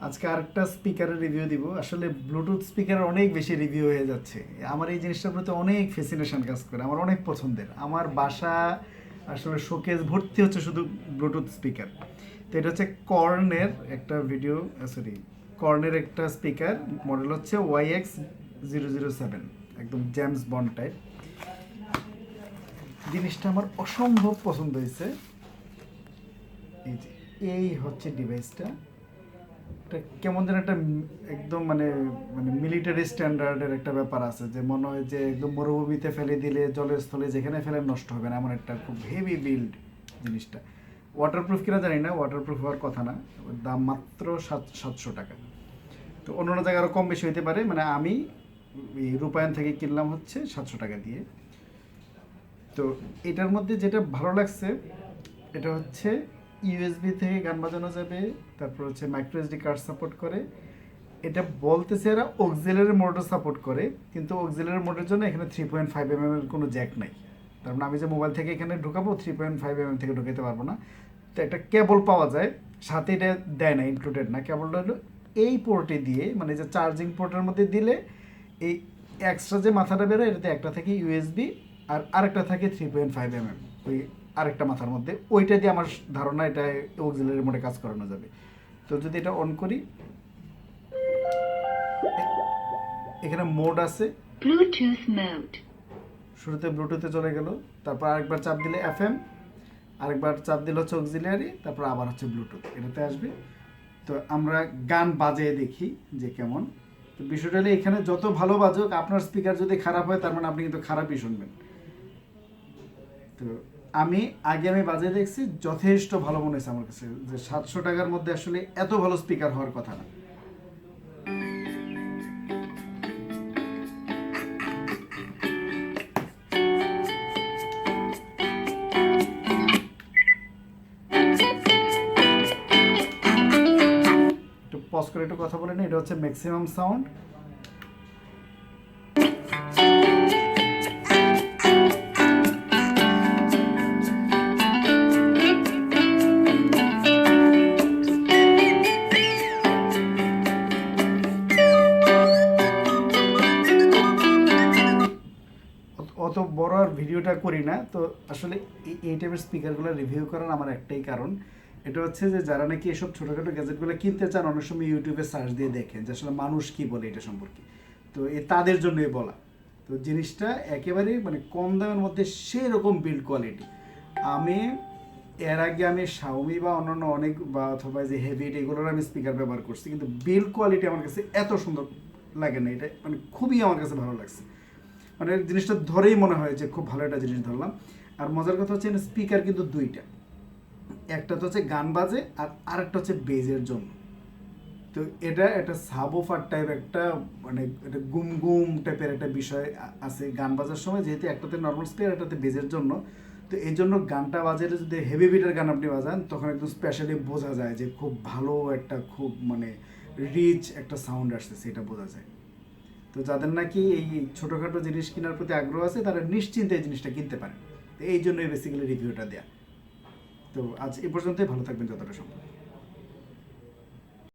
আজকে আরেকটা স্পিকারের রিভিউ দিব। আসলে ব্লুটুথ স্পিকারের অনেক বেশি রিভিউ হয়ে যাচ্ছে। আমার এই জিনিসটার প্রতি অনেক ফ্যাসিনেশন কাজ করে, আমার অনেক পছন্দের। আমার বাসা আসলে শোকেস ভর্তি হচ্ছে শুধু ব্লুটুথ স্পিকার। তো এটা হচ্ছে কর্নের একটা কর্নের একটা স্পিকার, মডেল হচ্ছে YX007, একদম জেমস বন্ড টাইপ। জিনিসটা আমার অসম্ভব পছন্দ হয়েছে। এই যে এই হচ্ছে ডিভাইসটা, এটা কেমন যেন একটা একদম মানে মানে মিলিটারি স্ট্যান্ডার্ডের একটা ব্যাপার আছে, যে মনে হয় যে একদম মরুভূমিতে ফেলে দিলে জলের স্থলে যেখানে ফেলে নষ্ট হবে না, এমন একটা খুব হেভি বিল্ড জিনিসটা। ওয়াটারপ্রুফ কিনা জানি না, ওয়াটারপ্রুফ হওয়ার কথা না। দাম মাত্র 700 টাকা। তো অন্য অন্য জায়গায় আরও কম বেশি হইতে পারে, মানে আমি এই রূপায়ণ থেকে কিনলাম হচ্ছে 700 টাকা দিয়ে। তো এটার মধ্যে যেটা ভালো লাগছে, এটা হচ্ছে ইউএসবি থেকে গান বাজানো যাবে, তারপর হচ্ছে মাইক্রো এসডি কার্ড সাপোর্ট করে। এটা বলতেছে এরা অক্সিলারি মোডও সাপোর্ট করে, কিন্তু অক্সিলারি মোডের জন্য এখানে 3.5 mm এর কোনো জ্যাক নাই। তার মানে আমি যে মোবাইল থেকে এখানে ঢুকাবো 3.5 mm থেকে ঢুকাতে পারবো না। তো একটা কেবল পাওয়া যায়, সাথে এটা দেয় না, ইনক্লুডেড না। কেবলটা হলো এই পোর্টে দিয়ে, মানে যে চার্জিং পোর্টের মধ্যে দিলে এই এক্সট্রা যে মাথাটা বেরোয়, এটাতে একটা থাকে ইউএসবি আর আরেকটা থাকে 3.5 mm, ওই আরেকটা মাথার মধ্যে। ওইটা দিয়ে আমার ধারণা এটা অক্সিলারি মোডে কাজ করানো যাবে। তো যদি এটা অন করি, এখানে মোড আছে ব্লুটুথ মোড, শুরুতে ব্লুটুথে চলে গেল, তারপর আরেকবার চাপ দিলে এফএম, আরেকবার চাপ দিলে হচ্ছে অক্সিলারি, তারপর আবার হচ্ছে ব্লুটুথ, এটাতে আসবে। তো আমরা গান বাজিয়ে দেখি যে কেমন। তো বিষয়টা হলে এখানে যত ভালো বাজুক, আপনার স্পিকার যদি খারাপ হয় তার মানে আপনি কিন্তু খারাপই শুনবেন। তো আমি বাজিয়ে দেখছি, যথেষ্ট ভালো মনে হয়েছে আমার কাছে, যে 700 টাকার মধ্যে আসলে এত ভালো স্পিকার হওয়ার কথা না। একটু পজ করে একটু কথা বলে না, এটা হচ্ছে ম্যাক্সিমাম সাউন্ড। অত বড় আর ভিডিওটা করি না। তো আসলে এই টাইপের স্পিকারগুলো রিভিউ করার আমার একটাই কারণ, এটা হচ্ছে যে যারা নাকি এসব ছোটোখাটো গ্যাজেটগুলো কিনতে চান, অনেক সময় ইউটিউবে সার্চ দিয়ে দেখেন যে আসলে মানুষ কী বলে এটা সম্পর্কে। তো তাদের জন্যই বলা। তো জিনিসটা একেবারেই মানে কম দামের মধ্যে সেরকম বিল্ড কোয়ালিটি। আমি এর আগে আমি শাওমি বা অন্যান্য অনেক বা অথবা যে হেভিট এগুলোর আমি স্পিকার ব্যবহার করছি, কিন্তু বিল্ড কোয়ালিটি আমার কাছে এত সুন্দর লাগে না। এটা মানে খুবই আমার কাছে ভালো লাগছে, মানে জিনিসটা ধরেই মনে হয় যে খুব ভালো একটা জিনিস ধরলাম। আর মজার কথা হচ্ছে স্পিকার কিন্তু দুইটা, একটা তো হচ্ছে গান বাজে আর আরেকটা হচ্ছে বেজের জন্য। তো এটা একটা সাবওফার টাইপ একটা, মানে এটা গুম গুম টাইপের একটা বিষয় আছে গান বাজার সময়, যেহেতু একটাতে নর্মাল স্পিকার, একটাতে বেজের জন্য। তো এই জন্য গানটা বাজারে যদি হেভি বিটের গান আপনি বাজান, তখন একদম স্পেশালি বোঝা যায় যে খুব ভালো একটা, খুব মানে রিচ একটা সাউন্ড আসছে, সেটা বোঝা যায়। তো যাদের নাকি এই ছোটোখাটো জিনিস কেনার প্রতি আগ্রহ আছে, তারা নিশ্চিন্তে এই জিনিসটা কিনতে পারেন। তো এই জন্যই বেসিক্যালি রিভিউটা দেয়া। তো আজ এ পর্যন্তই, ভালো থাকবেন যতটা সম্ভব।